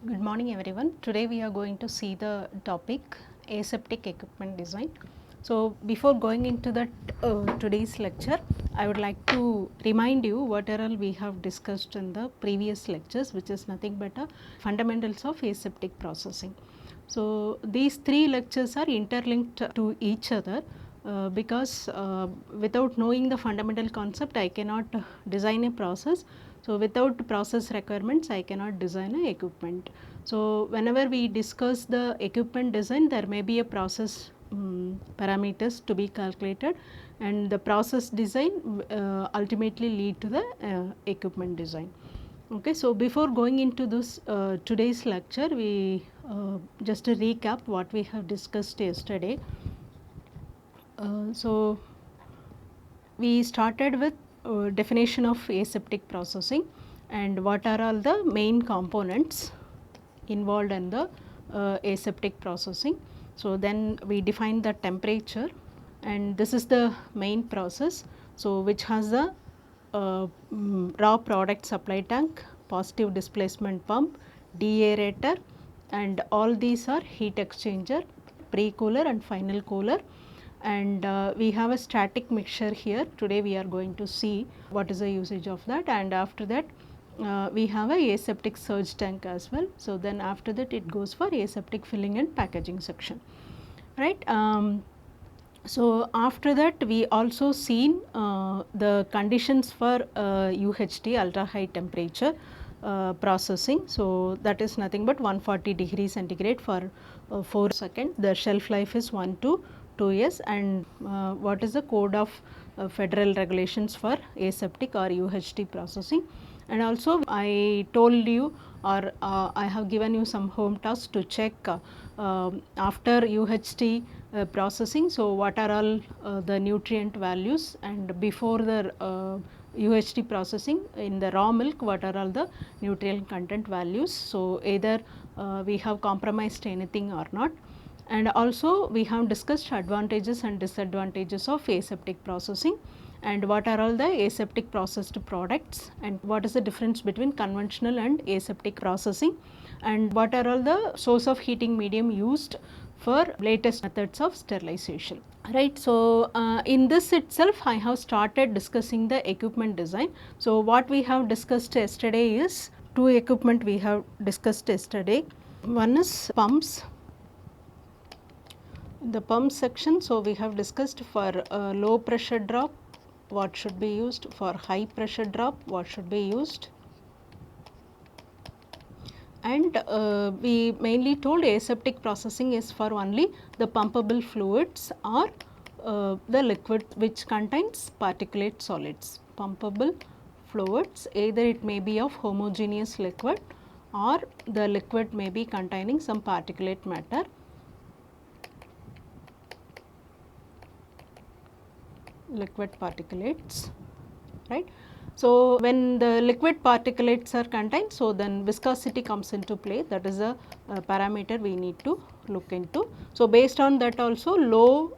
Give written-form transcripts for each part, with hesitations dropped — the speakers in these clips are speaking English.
Good morning everyone. Today we are going to see the topic aseptic equipment design. So before going into that today's lecture, I would like to remind you what all we have discussed in the previous lectures, which is nothing but fundamentals of aseptic processing. So these three lectures are interlinked to each other because without knowing the fundamental concept I cannot design a process. So without process requirements I cannot design a equipment. So whenever we discuss the equipment design, there may be a process parameters to be calculated, and the process design ultimately lead to the equipment design. Okay, so before going into this today's lecture, we just to recap what we have discussed yesterday. So we started with definition of aseptic processing and what are all the main components involved in the aseptic processing. So then we define the temperature, and this is the main process, so which has the raw product supply tank, positive displacement pump, deaerator, and all these are heat exchanger, pre-cooler and final cooler. And we have a static mixture here. Today we are going to see what is the usage of that, and after that we have a aseptic surge tank as well. So then after that it goes for aseptic filling and packaging section, right. So after that we also seen the conditions for UHT, ultra high temperature processing. So that is nothing but 140 degrees centigrade for 4 seconds. The shelf life is 1 to 2 years, and what is the code of federal regulations for aseptic or UHT processing. And also I told you, or I have given you some home tasks to check after UHT processing. So what are all the nutrient values, and before the UHT processing in the raw milk, what are all the nutrient content values. So either we have compromised anything or not. And also we have discussed advantages and disadvantages of aseptic processing, and what are all the aseptic processed products, and what is the difference between conventional and aseptic processing, and what are all the source of heating medium used for latest methods of sterilization, right. So in this itself I have started discussing the equipment design. So what we have discussed yesterday is two equipment we have discussed yesterday. One is pumps. The pump section, so we have discussed for low pressure drop what should be used, for high pressure drop what should be used, and we mainly told aseptic processing is for only the pumpable fluids or the liquid which contains particulate solids. Pumpable fluids, either it may be of homogeneous liquid or the liquid may be containing some particulate matter. Liquid particulates, right. So when the liquid particulates are contained, so then viscosity comes into play. That is a parameter we need to look into. So based on that also low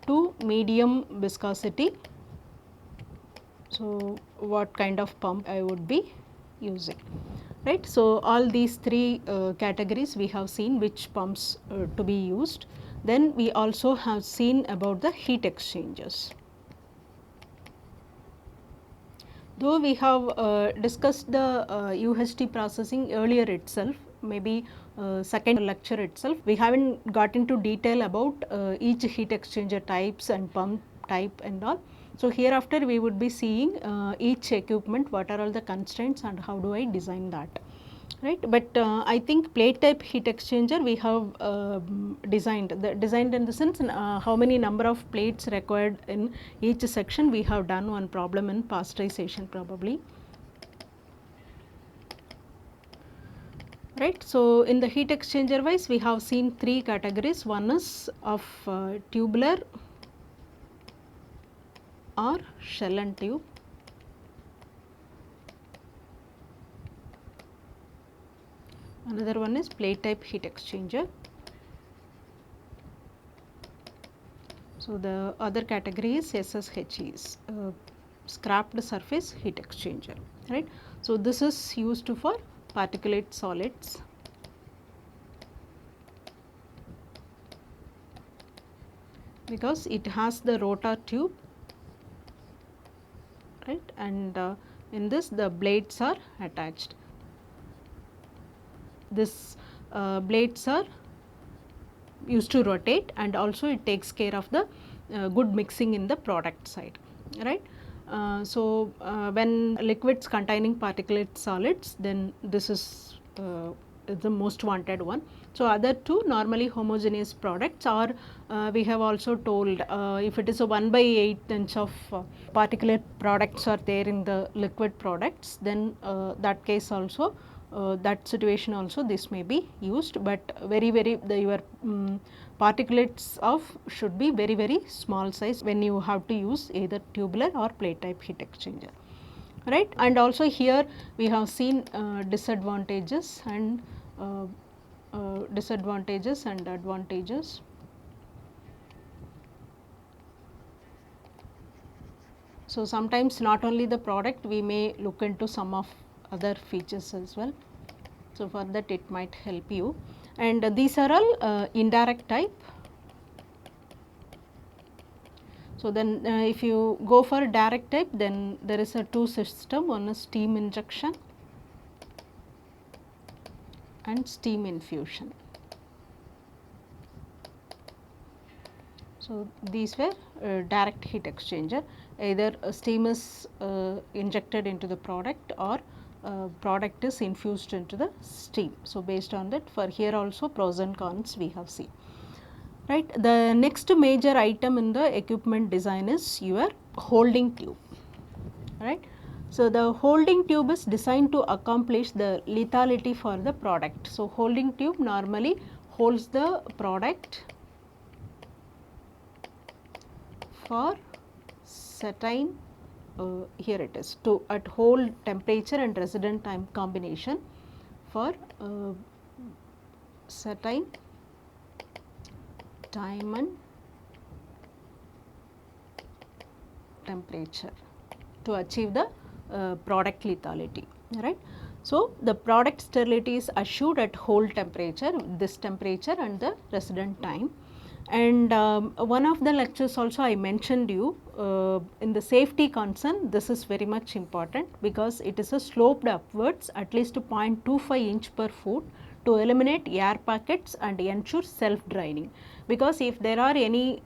to medium viscosity, so what kind of pump I would be using, right. So all these three categories we have seen which pumps to be used. Then we also have seen about the heat exchangers. Though we have discussed the UHT processing earlier itself, maybe second lecture itself, we haven't got into detail about each heat exchanger types and pump type and all. So hereafter we would be seeing each equipment, what are all the constraints and how do I design that, right. But I think plate type heat exchanger we have designed in the sense how many number of plates required in each section. We have done one problem in pasteurization probably, right. So in the heat exchanger wise we have seen three categories. One is of tubular or shell and tube. Another one is plate type heat exchanger. So the other category is SSHEs, scrapped surface heat exchanger, right. So this is used for particulate solids. because it has the rotor tube, right, and in this the blades are attached. This blades are used to rotate, and also it takes care of the good mixing in the product side, right. When liquids containing particulate solids, then this is the most wanted one. So, other two normally homogeneous products, or we have also told if it is a 1/8 inch of particulate products are there in the liquid products, then that case also, that situation also this may be used, but your particulates of should be very small size when you have to use either tubular or plate type heat exchanger, right. And also here we have seen disadvantages and advantages. So, sometimes not only the product, we may look into some of other features as well. So, for that it might help you, and these are all indirect type. So, then if you go for direct type, then there is a two system, one is steam injection and steam infusion. So, these were direct heat exchanger, either steam is injected into the product, or product is infused into the steam. So, based on that, for here also pros and cons we have seen, right. The next major item in the equipment design is your holding tube, right. So, the holding tube is designed to accomplish the lethality for the product. So, holding tube normally holds the product for certain, here it is, to at hold temperature and resident time combination for certain time and temperature to achieve the product lethality, right. So, the product sterility is assured at hold temperature, this temperature and the resident time. And one of the lectures also I mentioned you in the safety concern, this is very much important, because it is a sloped upwards at least 0.25 inch per foot to eliminate air packets and ensure self draining, because if there are any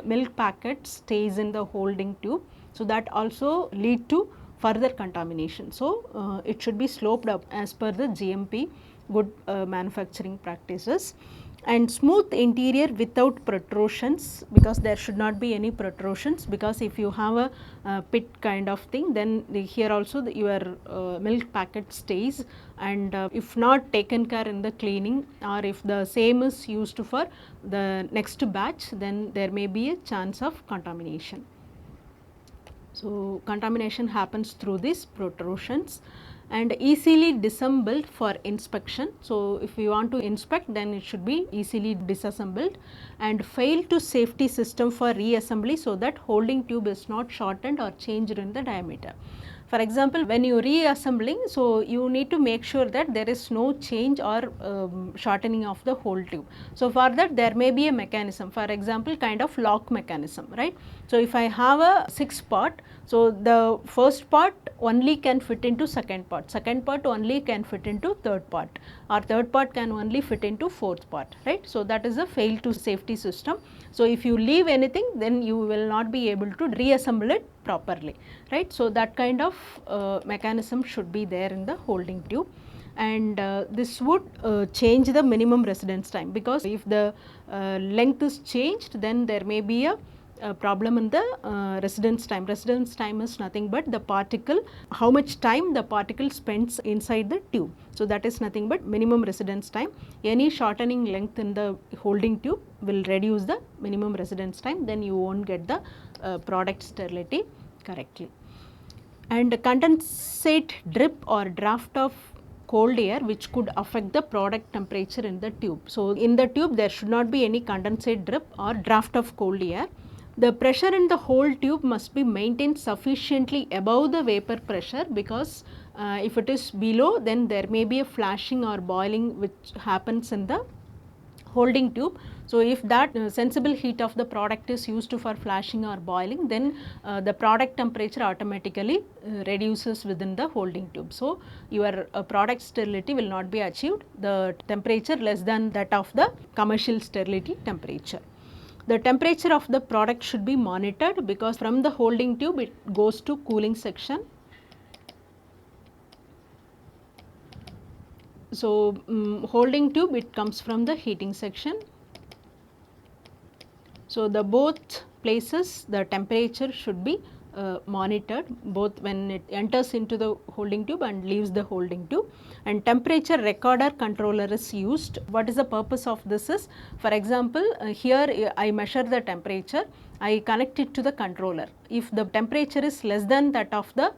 milk packets stays in the holding tube, so that also lead to further contamination. So, it should be sloped up as per the GMP good manufacturing practices, and smooth interior without protrusions, because there should not be any protrusions, because if you have a pit kind of thing, then here also your milk packet stays, and if not taken care in the cleaning, or if the same is used for the next batch, then there may be a chance of contamination. So, contamination happens through these protrusions, and easily disassembled for inspection. So, if we want to inspect, then it should be easily disassembled, and fail to safety system for reassembly, so that holding tube is not shortened or changed in the diameter. For example, when you reassembling, so you need to make sure that there is no change or shortening of the whole tube. So, for that there may be a mechanism, for example kind of lock mechanism, right. So, if I have a 6 part, so the first part only can fit into second part only can fit into third part, or third part can only fit into fourth part, right. So, that is a fail to safety system. So, if you leave anything, then you will not be able to reassemble it properly, right. So, that kind of mechanism should be there in the holding tube, and this would change the minimum residence time, because if the length is changed, then there may be a problem in the residence time. Residence time is nothing but the particle, how much time the particle spends inside the tube. So, that is nothing but minimum residence time. Any shortening length in the holding tube will reduce the minimum residence time, then you won't get the product sterility correctly. And condensate drip or draft of cold air which could affect the product temperature in the tube. So, in the tube there should not be any condensate drip or draft of cold air. The pressure in the whole tube must be maintained sufficiently above the vapor pressure, because if it is below, then there may be a flashing or boiling which happens in the holding tube. So, if that sensible heat of the product is used for flashing or boiling, then the product temperature automatically reduces within the holding tube. So, your product sterility will not be achieved, the temperature less than that of the commercial sterility temperature. The temperature of the product should be monitored, because from the holding tube it goes to cooling section. So, holding tube, it comes from the heating section. So, the both places the temperature should be monitored, both when it enters into the holding tube and leaves the holding tube, and temperature recorder controller is used. What is the purpose of this is, for example, here I measure the temperature, I connect it to the controller. If the temperature is less than that of the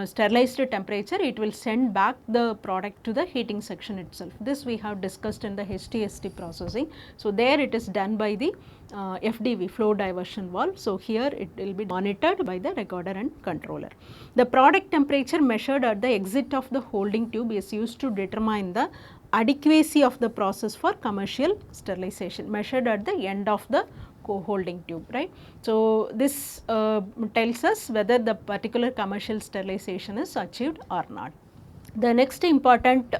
sterilized temperature, it will send back the product to the heating section itself. This we have discussed in the HTST processing. So, there it is done by the FDV, flow diversion valve. So, here it will be monitored by the recorder and controller. The product temperature measured at the exit of the holding tube is used to determine the adequacy of the process for commercial sterilization, measured at the end of the holding tube, right. So, this tells us whether the particular commercial sterilization is achieved or not. The next important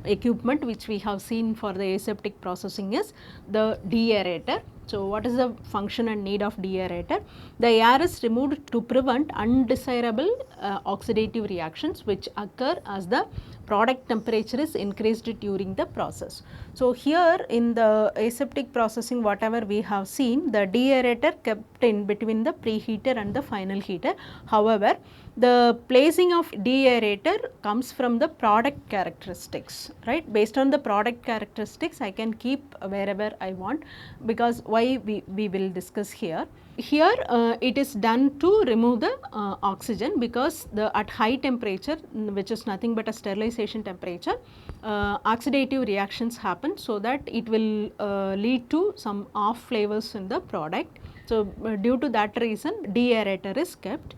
equipment which we have seen for the aseptic processing is the deaerator. So, what is the function and need of deaerator? The air is removed to prevent undesirable oxidative reactions which occur as the product temperature is increased during the process. So, here in the aseptic processing, whatever we have seen, the deaerator kept in between the preheater and the final heater. However, the placing of deaerator comes from the product characteristics, right. Based on the product characteristics, I can keep wherever I want, because why we will discuss here. Here it is done to remove the oxygen, because the at high temperature, which is nothing but a sterilization temperature, oxidative reactions happen, so that it will lead to some off flavors in the product. So, due to that reason deaerator is kept.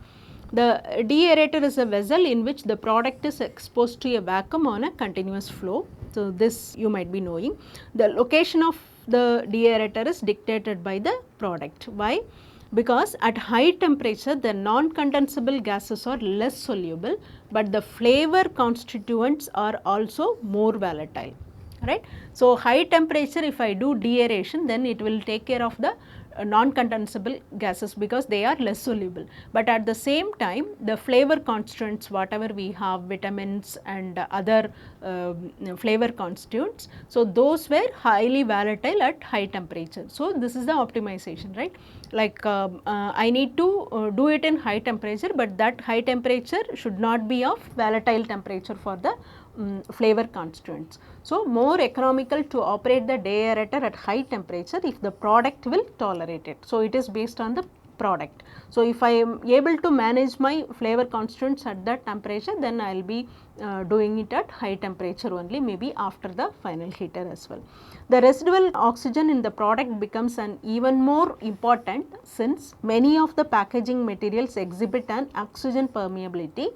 The deaerator is a vessel in which the product is exposed to a vacuum on a continuous flow. So, this you might be knowing. The location of the deaerator is dictated by the product. Why? Because at high temperature the non-condensable gases are less soluble, but the flavor constituents are also more volatile, right. So, high temperature, if I do deaeration, then it will take care of the non-condensable gases, because they are less soluble, but at the same time the flavor constituents, whatever we have, vitamins and other flavor constituents, so those were highly volatile at high temperature. So, this is the optimization, right. Like I need to do it in high temperature, but that high temperature should not be of volatile temperature for the flavor constituents. So, more economical to operate the deaerator at high temperature if the product will tolerate it. So, it is based on the product. So, if I am able to manage my flavor constituents at that temperature, then I will be doing it at high temperature only, maybe after the final heater as well. The residual oxygen in the product becomes an even more important, since many of the packaging materials exhibit an oxygen permeability,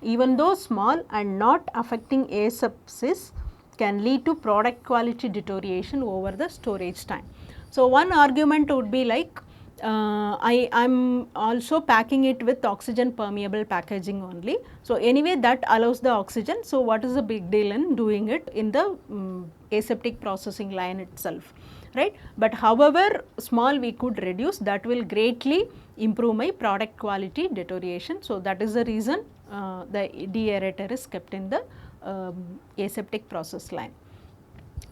even though small and not affecting asepsis, can lead to product quality deterioration over the storage time. So, one argument would be like I am also packing it with oxygen permeable packaging only. So, anyway that allows the oxygen. So, what is the big deal in doing it in the aseptic processing line itself, right. But however small we could reduce, that will greatly improve my product quality deterioration. So, that is the reason the deaerator is kept in the aseptic process line.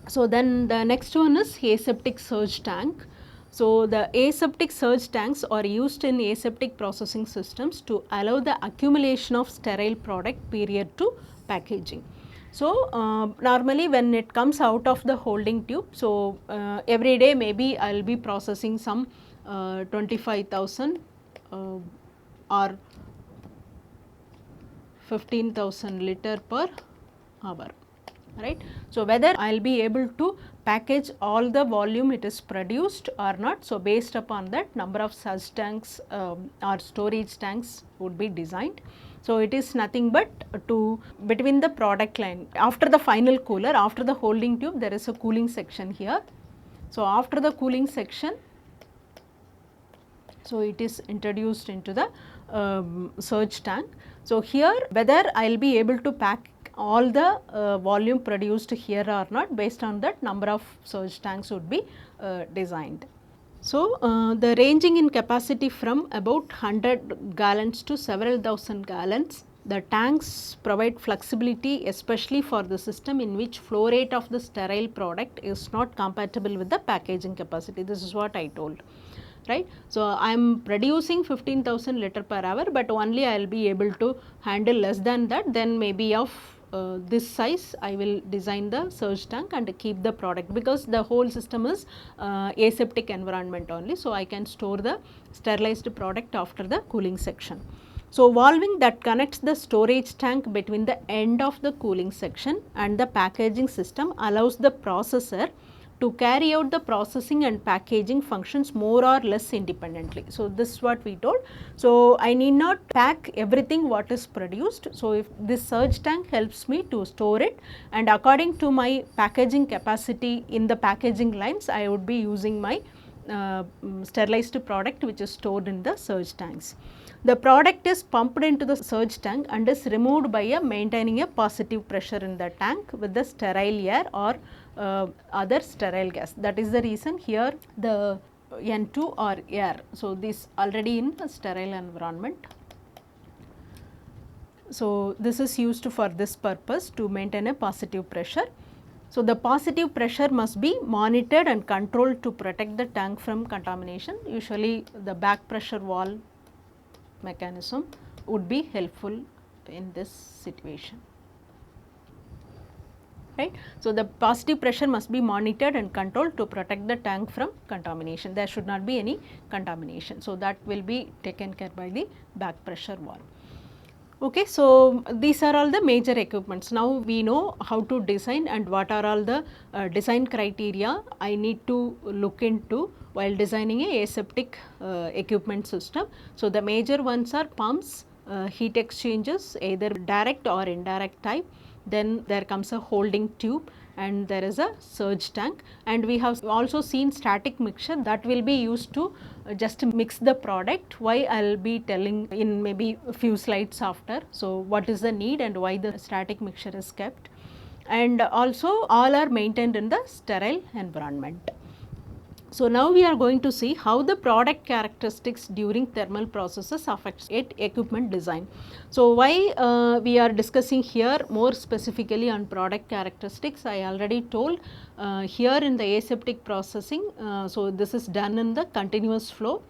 So, then the next one is aseptic surge tank. So, the aseptic surge tanks are used in aseptic processing systems to allow the accumulation of sterile product prior to packaging. So, normally when it comes out of the holding tube, so every day maybe I will be processing some 25,000 or 15,000 liter per hour, right. So, whether I will be able to package all the volume it is produced or not. So, based upon that, number of such tanks or storage tanks would be designed. So, it is nothing but to between the product line, after the final cooler, after the holding tube, there is a cooling section here. So, after the cooling section, so it is introduced into the surge tank. So, here whether I will be able to pack all the volume produced here or not, based on that number of surge tanks would be designed. So, the ranging in capacity from about 100 gallons to several thousand gallons. The tanks provide flexibility, especially for the system in which flow rate of the sterile product is not compatible with the packaging capacity. This is what I told, right. So, I am producing 15,000 liter per hour, but only I will be able to handle less than that, then maybe of this size I will design the surge tank and keep the product, because the whole system is aseptic environment only. So, I can store the sterilized product after the cooling section. So, valving that connects the storage tank between the end of the cooling section and the packaging system allows the processor to carry out the processing and packaging functions more or less independently. So, this is what we told. So, I need not pack everything what is produced. So, if this surge tank helps me to store it, and according to my packaging capacity in the packaging lines, I would be using my sterilized product which is stored in the surge tanks. The product is pumped into the surge tank and is removed by maintaining a positive pressure in the tank with the sterile air or other sterile gas. That is the reason here the N2 or air. So, this already in the sterile environment. So, this is used for this purpose to maintain a positive pressure. So, the positive pressure must be monitored and controlled to protect the tank from contamination. Usually the back pressure valve mechanism would be helpful in this situation, right. So, the positive pressure must be monitored and controlled to protect the tank from contamination. There should not be any contamination. So, that will be taken care by the back pressure valve. Okay, so these are all the major equipments. Now we know how to design and what are all the design criteria I need to look into while designing a aseptic equipment system. So, the major ones are pumps, heat exchangers, either direct or indirect type. Then there comes a holding tube and there is a surge tank, and we have also seen static mixture that will be used to just mix the product. Why I will be telling in maybe a few slides after. So, what is the need and why the static mixture is kept, and also all are maintained in the sterile environment. So, now we are going to see how the product characteristics during thermal processes affects equipment design. So, why we are discussing here more specifically on product characteristics, I already told here in the aseptic processing. So, this is done in the continuous flow,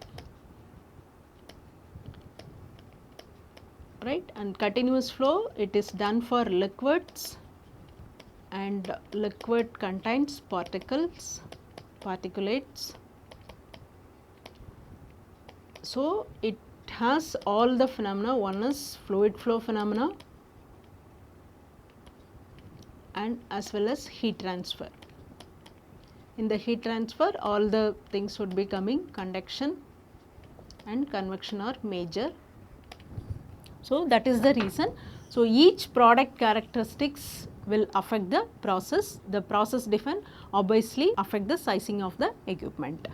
right, and continuous flow it is done for liquids, and liquid contains particulates. So, it has all the phenomena. One is fluid flow phenomena and as well as heat transfer. In the heat transfer all the things would be coming, conduction and convection are major. So, that is the reason. So, each product characteristics will affect the process define obviously affect the sizing of the equipment,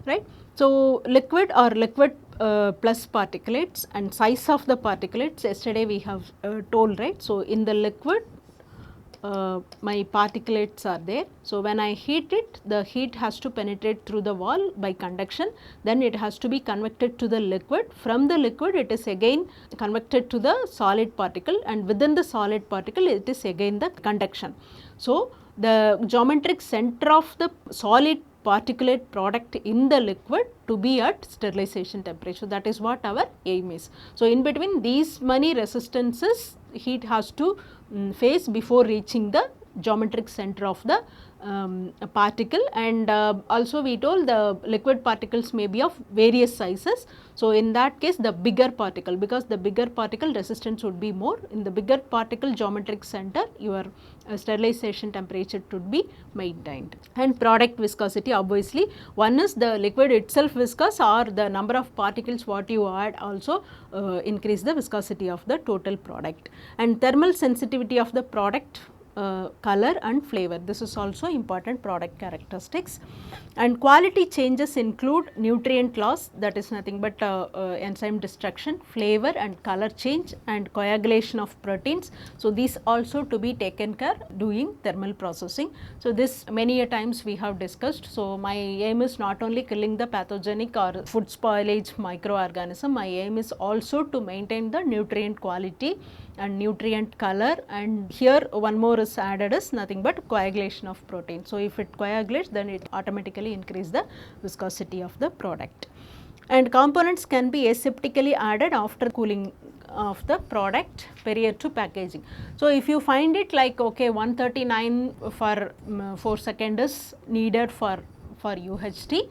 right. So, liquid or liquid plus particulates and size of the particulates yesterday we have told, right. So, in the liquid my particulates are there. So, when I heat it, the heat has to penetrate through the wall by conduction, then it has to be convected to the liquid. From the liquid it is again convected to the solid particle, and within the solid particle it is again the conduction. So, the geometric center of the solid particulate product in the liquid to be at sterilization temperature. That is what our aim is. So, in between these many resistances heat has to phase before reaching the geometric center of the particle, and also we told the liquid particles may be of various sizes. So, in that case the bigger particle, because the bigger particle resistance would be more, in the bigger particle geometric center your sterilization temperature should be maintained. And product viscosity, obviously one is the liquid itself viscous, or the number of particles what you add also increase the viscosity of the total product. And thermal sensitivity of the product color and flavor. This is also important product characteristics. And quality changes include nutrient loss, that is nothing but enzyme destruction, flavor and color change, and coagulation of proteins. So, these also to be taken care doing thermal processing. So, this many a times we have discussed. So, my aim is not only killing the pathogenic or food spoilage microorganism, my aim is also to maintain the nutrient quality and nutrient color, and here one more is added is nothing but coagulation of protein. So, if it coagulates, then it automatically increase the viscosity of the product. And components can be aseptically added after cooling of the product prior to packaging. So, if you find it like okay 139 for 4 seconds is needed for UHT,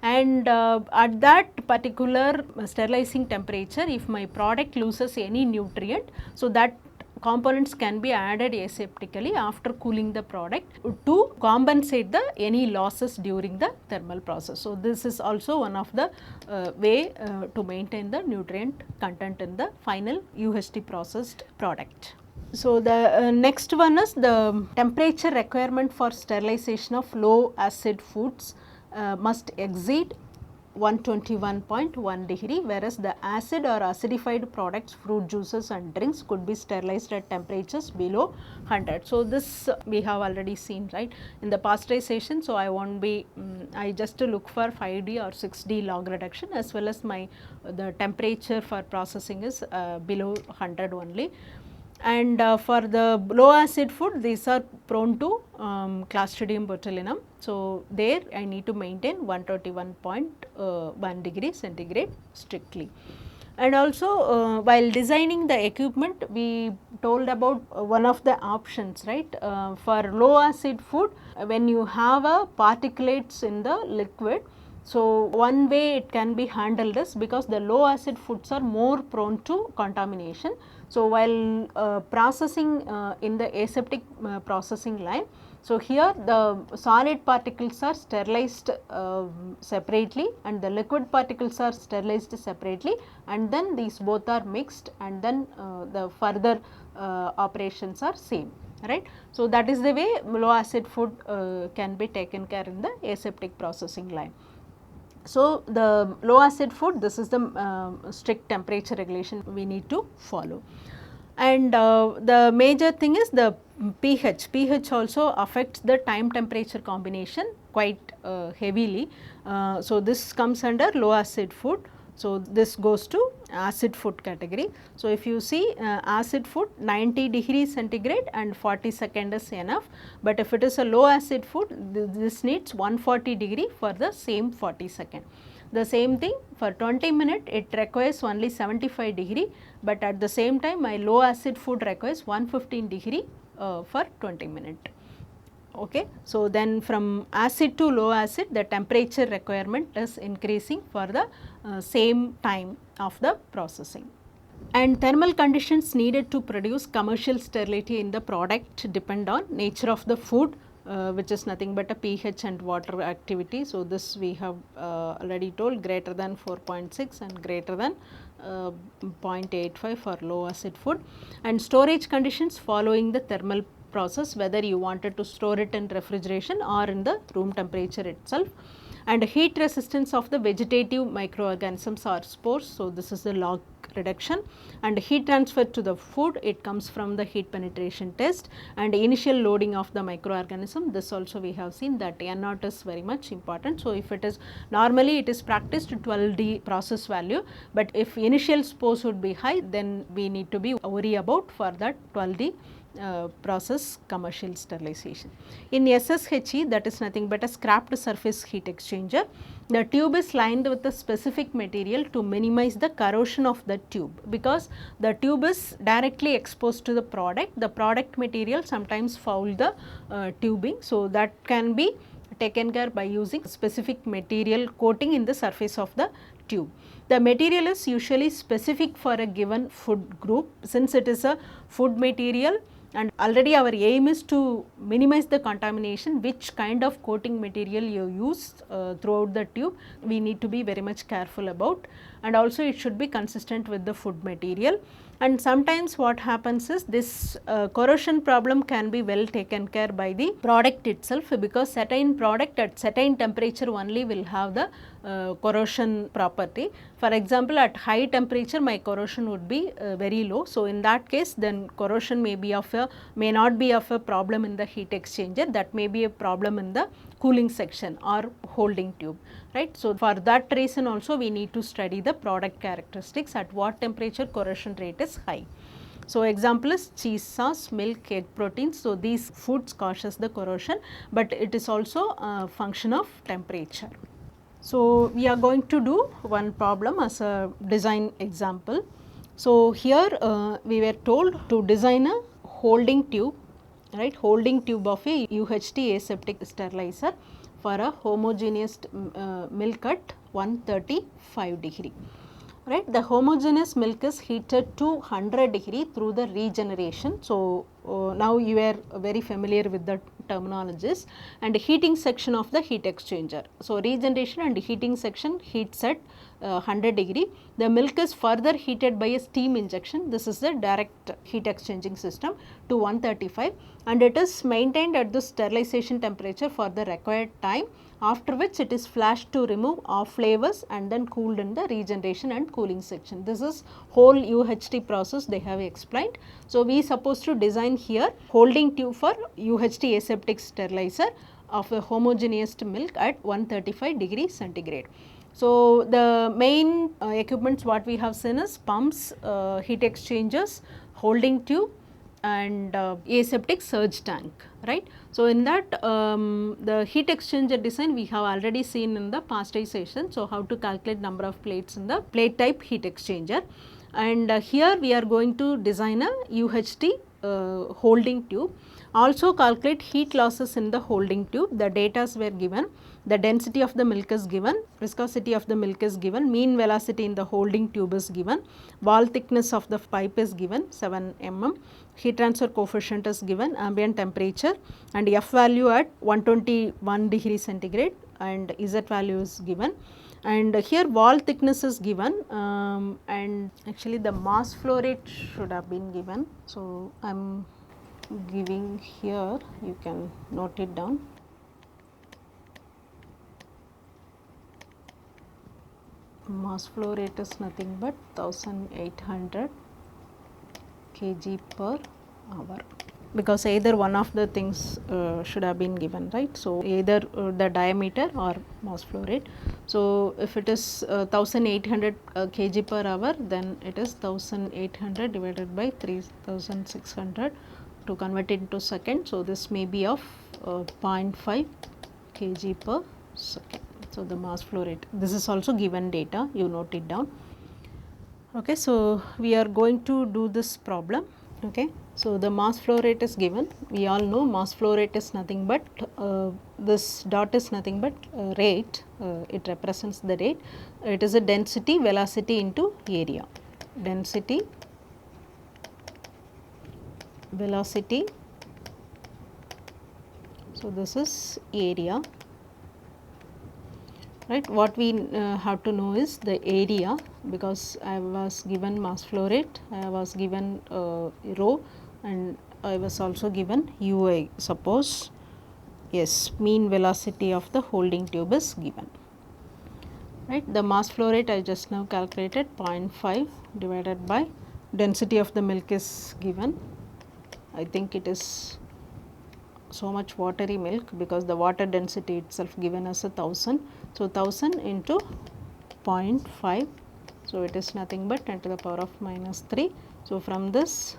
and at that particular sterilizing temperature, if my product loses any nutrient, so that components can be added aseptically after cooling the product to compensate the any losses during the thermal process. So, this is also one of the way to maintain the nutrient content in the final UHT processed product. So, the next one is the temperature requirement for sterilization of low acid foods must exceed 121.1 degree, whereas the acid or acidified products, fruit juices and drinks could be sterilized at temperatures below 100. So, this we have already seen right in the pasteurization. So, I won't be I just look for 5D or 6D log reduction, as well as my the temperature for processing is below 100 only. And for the low acid food, these are prone to Clostridium botulinum. So, there I need to maintain 121.1 degree centigrade strictly. And also while designing the equipment, we told about one of the options, right, for low acid food, when you have a particulates in the liquid. So, one way it can be handled is because the low acid foods are more prone to contamination. So, while processing in the aseptic processing line, so here the solid particles are sterilized separately and the liquid particles are sterilized separately, and then these both are mixed, and then the further operations are same, right. So, that is the way low acid food can be taken care in the aseptic processing line. So, the low acid food, this is the strict temperature regulation we need to follow. And the major thing is the pH. pH also affects the time temperature combination quite heavily. So, this comes under low acid food. So, this goes to acid food category. So, if you see acid food 90 degrees centigrade and 40 seconds is enough, but if it is a low acid food, this needs 140 degree for the same 40 seconds. The same thing for 20 minutes it requires only 75 degree, but at the same time my low acid food requires 115 degree for 20 minutes. Okay. So, then from acid to low acid, the temperature requirement is increasing for the same time of the processing. And thermal conditions needed to produce commercial sterility in the product depend on nature of the food, which is nothing but a pH and water activity. So, this we have already told, greater than 4.6 and greater than 0.85 for low acid food. And storage conditions following the thermal process, whether you wanted to store it in refrigeration or in the room temperature itself. And heat resistance of the vegetative microorganisms or spores. So, this is the log reduction. And heat transfer to the food, it comes from the heat penetration test, and initial loading of the microorganism. This also we have seen that N0 is very much important. So, if it is normally it is practiced 12D process value, but if initial spores would be high, then we need to be worry about for that 12D process commercial sterilization. In SSHE, that is nothing but a scrapped surface heat exchanger. The tube is lined with a specific material to minimize the corrosion of the tube, because the tube is directly exposed to the product material sometimes foul the tubing. So, that can be taken care by using specific material coating in the surface of the tube. The material is usually specific for a given food group. Since it is a food material and already our aim is to minimize the contamination, which kind of coating material you use throughout the tube, we need to be very much careful about, and also it should be consistent with the food material. And sometimes what happens is this corrosion problem can be well taken care by the product itself, because certain product at certain temperature only will have the corrosion property. For example, at high temperature my corrosion would be very low. So, in that case then corrosion may not be of a problem in the heat exchanger, that may be a problem in the cooling section or holding tube, right. So, for that reason also we need to study the product characteristics, at what temperature corrosion rate is high. So, example is cheese sauce, milk, egg proteins. So, these foods causes the corrosion, but it is also a function of temperature. So, we are going to do one problem as a design example. So, here we were told to design a holding tube, right, holding tube of a UHT aseptic sterilizer for a homogeneous milk at 135 degree. Right, the homogeneous milk is heated to 100 degree through the regeneration. So, now you are very familiar with the terminologies, and heating section of the heat exchanger. So, regeneration and heating section heats at 100 degree. The milk is further heated by a steam injection. This is the direct heat exchanging system to 135, and it is maintained at the sterilization temperature for the required time, after which it is flashed to remove off flavors and then cooled in the regeneration and cooling section. This is whole UHT process they have explained. So, we supposed to design here holding tube for UHT aseptic sterilizer of a homogeneous milk at 135 degree centigrade. So, the main equipments what we have seen is pumps, heat exchangers, holding tube and aseptic surge tank, right. So, in that the heat exchanger design we have already seen in the pasteurization. So, how to calculate number of plates in the plate type heat exchanger, and here we are going to design a UHT holding tube. Also calculate heat losses in the holding tube. The data were given, the density of the milk is given, viscosity of the milk is given, mean velocity in the holding tube is given, wall thickness of the pipe is given 7 mm, heat transfer coefficient is given, ambient temperature and F value at 121 degree centigrade and Z value is given. And here wall thickness is given, and actually the mass flow rate should have been given. So, I am giving here, you can note it down. Mass flow rate is nothing but 1800 kg per hour, because either one of the things should have been given, right. So, either the diameter or mass flow rate. So, if it is 1800 kg per hour, then it is 1800 divided by 3600 to convert it into second. So, this may be of 0.5 kg per second. So, the mass flow rate, this is also given data, you note it down. Okay, so, we are going to do this problem. Okay. So, the mass flow rate is given, we all know mass flow rate is nothing but this dot is nothing but rate, it represents the rate, it is a density velocity into area, density velocity. So, this is area, right. What we have to know is the area, because I was given mass flow rate, I was given rho and I was also given UI. Suppose yes, mean velocity of the holding tube is given, right. The mass flow rate I just now calculated 0.5 divided by density of the milk is given. I think it is so much watery milk, because the water density itself given as 1000. So, 1000 into 0.5. So, it is nothing but 10 to the power of minus 3. So, from this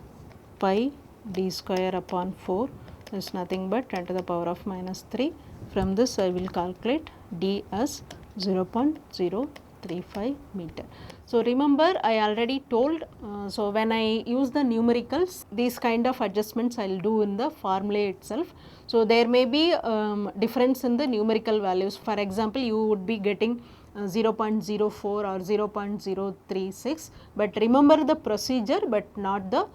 pi d square upon 4 is nothing but 10 to the power of minus 3. From this I will calculate d as 0.035 meter. So, remember I already told, so when I use the numericals, these kind of adjustments I will do in the formula itself. So, there may be difference in the numerical values. For example, you would be getting 0.04 or 0.036, but remember the procedure but not the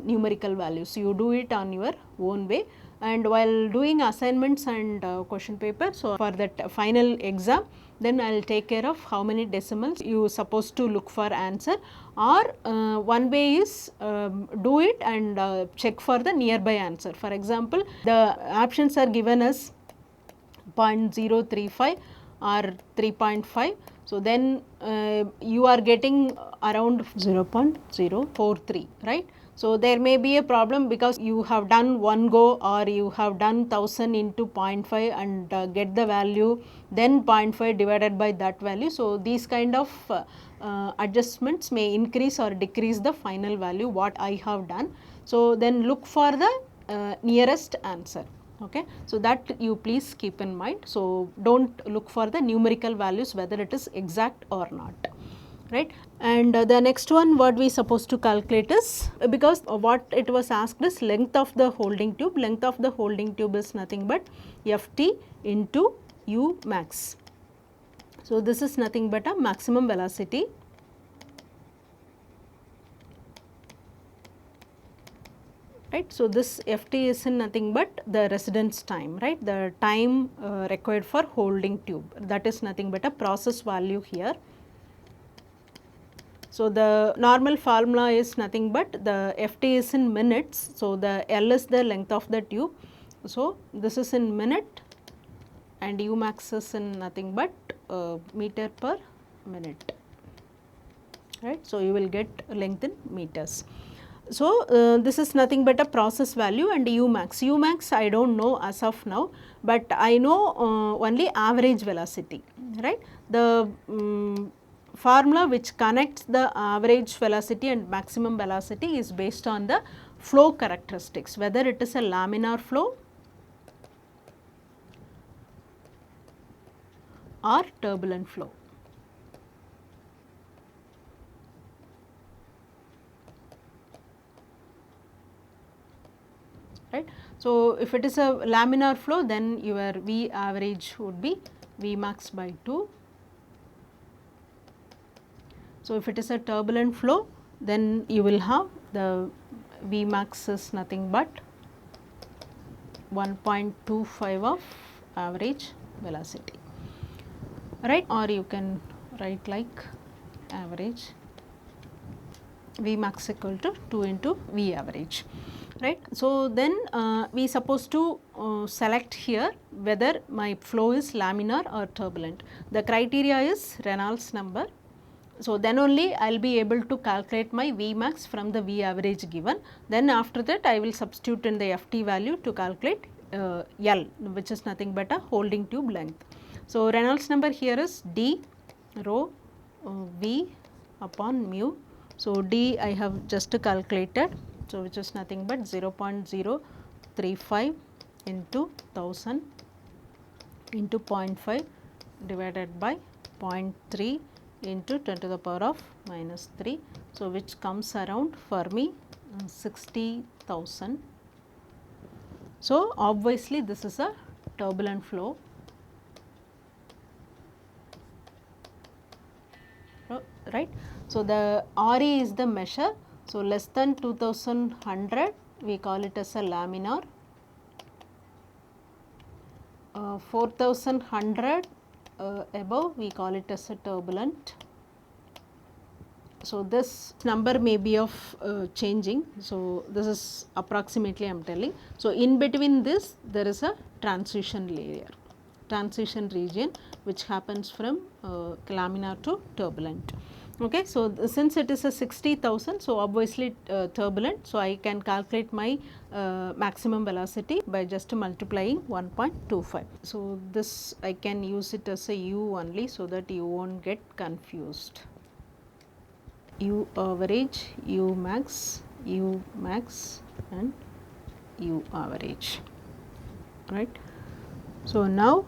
numerical values. You do it on your own way. and while doing assignments and question paper, so for that final exam, then I will take care of how many decimals you supposed to look for answer, or one way is do it and check for the nearby answer. For example, the options are given as 0.035 or 3.5. So, then you are getting around 0.043, right. So, there may be a problem because you have done one go, or you have done 1000 into 0.5 and get the value, then 0.5 divided by that value. So, these kind of adjustments may increase or decrease the final value what I have done. So, then look for the nearest answer. Okay. So, that you please keep in mind. So, do not look for the numerical values whether it is exact or not, right. And the next one what we supposed to calculate is, because what it was asked is length of the holding tube. Length of the holding tube is nothing but Ft into U max. So, this is nothing but a maximum velocity right. So, this Ft is in nothing but the residence time, right, the time required for holding tube, that is nothing but a process value here. So, the normal formula is nothing but the Ft is in minutes. So, the L is the length of the tube. So, this is in minute and U max is in nothing but meter per minute, right. So, you will get length in meters. So, this is nothing but a process value, and U max. U max I do not know as of now, but I know only average velocity, right. The formula which connects the average velocity and maximum velocity is based on the flow characteristics, whether it is a laminar flow or turbulent flow. Right. So, if it is a laminar flow, then your V average would be V max by 2. So, if it is a turbulent flow, then you will have the V max is nothing but 1.25 of average velocity, right, or you can write like average V max equal to 2 into V average, right. So, then we supposed to select here whether my flow is laminar or turbulent. The criteria is Reynolds number. So, then only I will be able to calculate my V max from the V average given. Then after that I will substitute in the Ft value to calculate L, which is nothing but a holding tube length. So, Reynolds number here is D rho V upon mu. So, D I have just calculated. So, which is nothing but 0.035 into 1000 into 0.5 divided by 0.3 into 10 to the power of minus 3. So, which comes around for me 60,000. So, obviously, this is a turbulent flow, right. So, the Re is the measure. So, less than 2100 we call it as a laminar, 4100 above we call it as a turbulent. So, this number may be of changing. So, this is approximately I am telling. So, in between this there is a transition layer, transition region which happens from laminar to turbulent. Okay. So, since it is a 60,000, so obviously turbulent. So, I can calculate my maximum velocity by just multiplying 1.25. So, this I can use it as a U only, so that you will not get confused. U average, U max and U average, right. So, now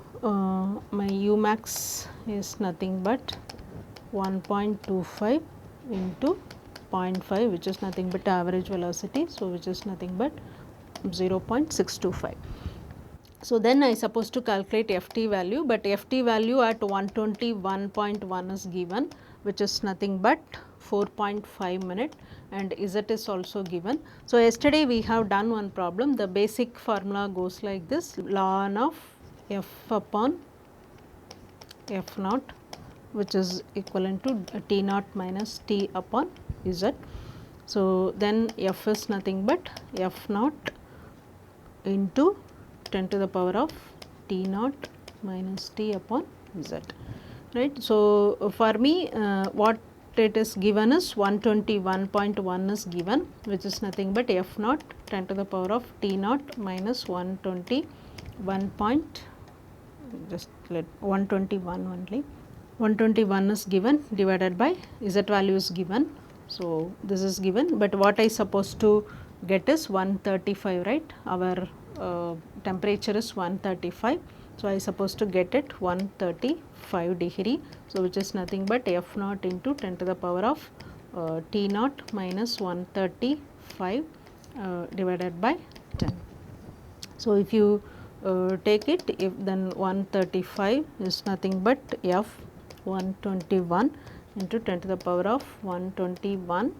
my U max is nothing but 1.25 into 0.5, which is nothing but average velocity. So, which is nothing but 0.625. So, then I supposed to calculate Ft value, but Ft value at 121.1 is given, which is nothing but 4.5 minute, and Z is also given. So, yesterday we have done one problem. The basic formula goes like this: ln of f upon f naught, which is equivalent to T naught minus T upon Z. So, then f is nothing but f naught into 10 to the power of T naught minus T upon Z, right. So, for me what it is given is 121.1 is given, which is nothing but f naught 10 to the power of T naught minus 121 just let 121 only. 121 is given divided by Z value is given. So, this is given, but what I supposed to get is 135, right. Our temperature is 135. So, I supposed to get it 135 degree. So, which is nothing but f naught into 10 to the power of T naught minus 135 divided by 10. So, if you take it, if then 135 is nothing but f 121 into 10 to the power of 121,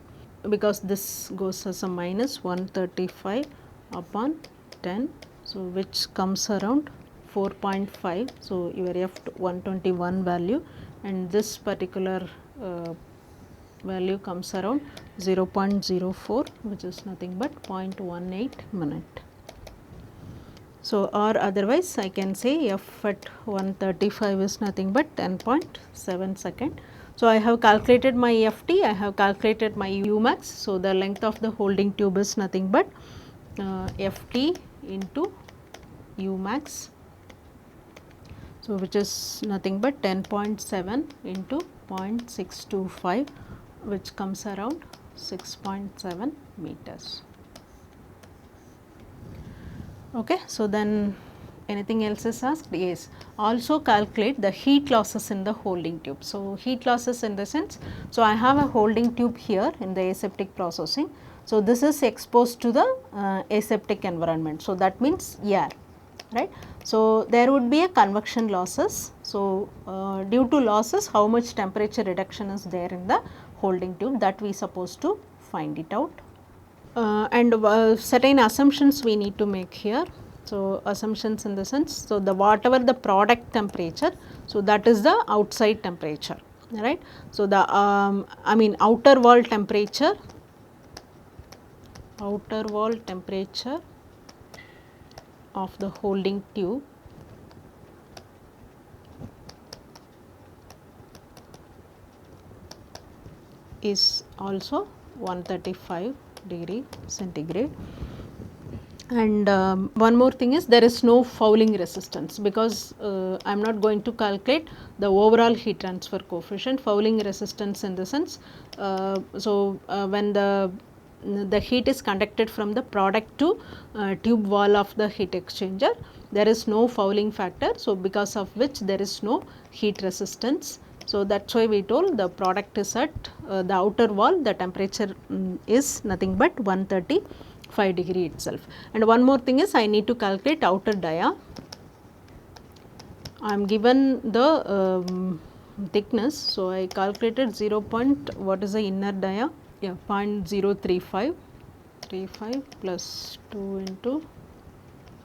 because this goes as a minus 135 upon 10. So, which comes around 4.5. So, your f 121 value, and this particular value comes around 0.04, which is nothing but 0.18 minute. So, or otherwise I can say f at 135 is nothing but 10.7 second. So, I have calculated my ft, I have calculated my umax. So, the length of the holding tube is nothing but ft into umax. So, which is nothing but 10.7 into 0.625, which comes around 6.7 meters. Okay. So, then anything else is asked? Yes. Also calculate the heat losses in the holding tube. So, heat losses in the sense, so I have a holding tube here in the aseptic processing. So, this is exposed to the aseptic environment. So, that means air, right. So, there would be a convection losses. So, due to losses, how much temperature reduction is there in the holding tube, that we supposed to find it out. And certain assumptions we need to make here. So, assumptions in the sense, so the whatever the product temperature, so that is the outside temperature, right. So, the I mean outer wall temperature of the holding tube is also 135 degree centigrade. And one more thing is, there is no fouling resistance, because I am not going to calculate the overall heat transfer coefficient. Fouling resistance in the sense, when the heat is conducted from the product to tube wall of the heat exchanger, there is no fouling factor. So, because of which there is no heat resistance. So, that is why we told the product is at the outer wall, the temperature is nothing but 135 degree itself. And one more thing is, I need to calculate outer dia. I am given the thickness. So, I calculated 0. What is the inner dia? Yeah, 0.035 plus 2 into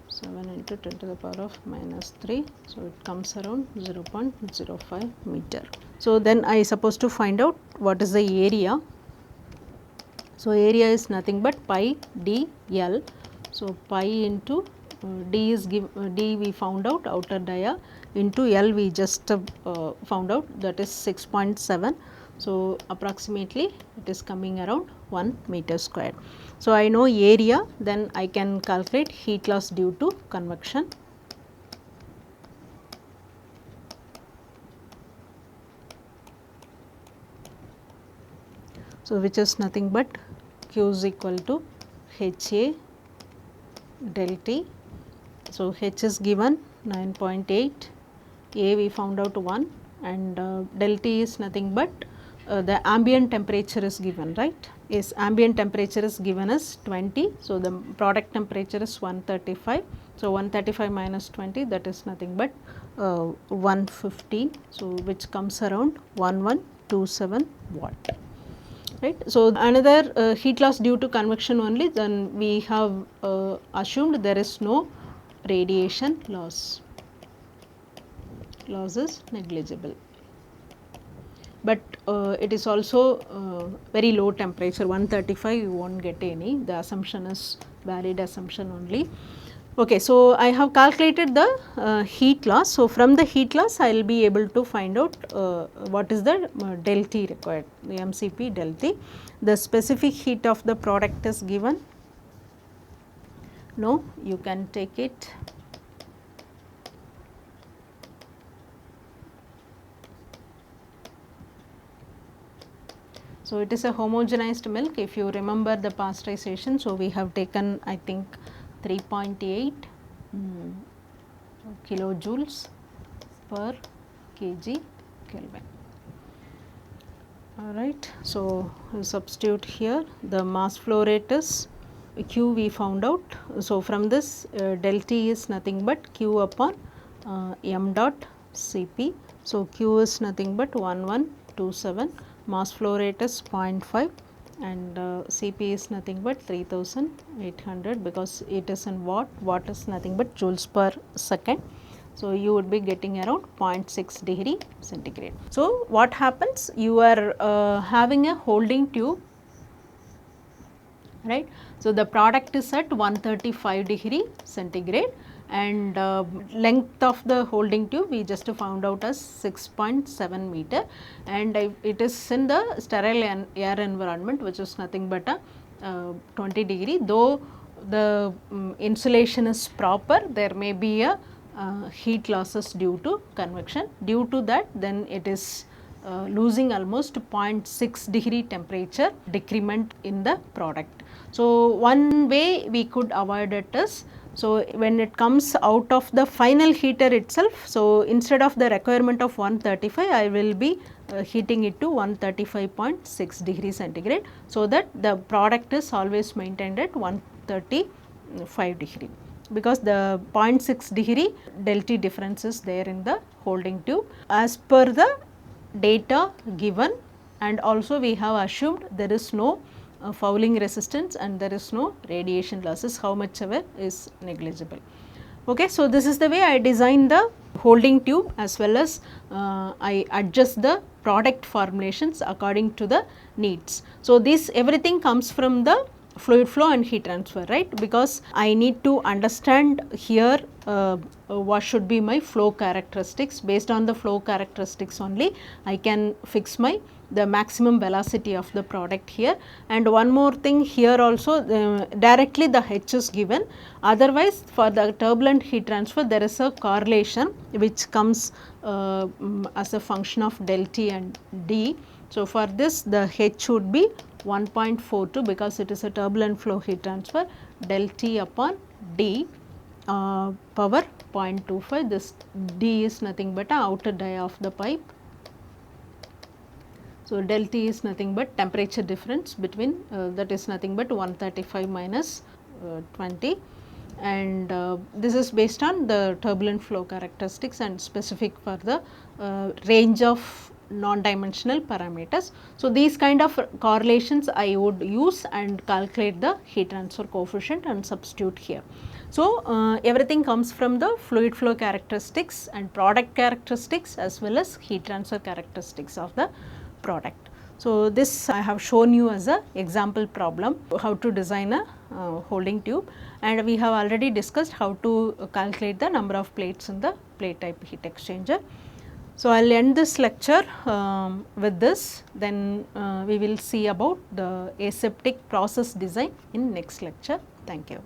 7 into 10 to the power of minus 3. So, it comes around 0.05 meter. So, then I supposed to find out what is the area. So, area is nothing but pi d L. So, pi into d is d we found out, outer dia, into L we just found out, that is 6.7. So, approximately it is coming around 1 meter square. So, I know area, then I can calculate heat loss due to convection. So, which is nothing but Q is equal to H A del T. So, H is given 9.8, A we found out 1, and del T is nothing but the ambient temperature is given, right. Yes, ambient temperature is given as 20. So, the product temperature is 135. So, 135 minus 20, that is nothing but 150. So, which comes around 1127 watt. right. So, another heat loss due to convection only, then we have assumed there is no radiation loss, loss is negligible. But it is also very low temperature, 135 you will not get any, the assumption is valid assumption only. Okay, so I have calculated the heat loss. So, from the heat loss I will be able to find out what is the del T required, the MCP del T. The specific heat of the product is given, no, you can take it. So, it is a homogenized milk, if you remember the pasteurization. So, we have taken I think 3.8 kilojoules per kg Kelvin. Alright. So, substitute here the mass flow rate is Q we found out. So, from this del T is nothing but Q upon m dot Cp. So, Q is nothing but 1127, mass flow rate is 0.5 and Cp is nothing but 3800 because it is in watt, watt is nothing but joules per second. So, you would be getting around 0.6 degree centigrade. So, what happens, you are having a holding tube, right. So, the product is at 135 degree centigrade and length of the holding tube we just found out as 6.7 meter and it is in the sterile air environment which is nothing but a 20 degree, though the insulation is proper, there may be a heat losses due to convection. Due to that, then it is losing almost 0.6 degree temperature decrement in the product. So, one way we could avoid it is, so when it comes out of the final heater itself, so instead of the requirement of 135, I will be heating it to 135.6 degree centigrade, so that the product is always maintained at 135 degree, because the 0.6 degree del T difference is there in the holding tube as per the data given, and also we have assumed there is no fouling resistance and there is no radiation losses, how much ever is negligible. Okay, so, this is the way I design the holding tube as well as I adjust the product formulations according to the needs. So, this everything comes from the fluid flow and heat transfer, right, because I need to understand here what should be my flow characteristics. Based on the flow characteristics only I can fix my the maximum velocity of the product here. And one more thing here also, directly the H is given, otherwise for the turbulent heat transfer there is a correlation which comes as a function of del T and D. So, for this the H would be 1.42 because it is a turbulent flow heat transfer, del T upon D power 0.25, this D is nothing but an outer dia of the pipe. So, del T is nothing but temperature difference between that is nothing but 135 minus 20, and this is based on the turbulent flow characteristics and specific for the range of non-dimensional parameters. So, these kind of correlations I would use and calculate the heat transfer coefficient and substitute here. So, everything comes from the fluid flow characteristics and product characteristics as well as heat transfer characteristics of the product. So, this I have shown you as a example problem how to design a holding tube, and we have already discussed how to calculate the number of plates in the plate type heat exchanger. So, I will end this lecture with this, then we will see about the aseptic process design in next lecture. Thank you.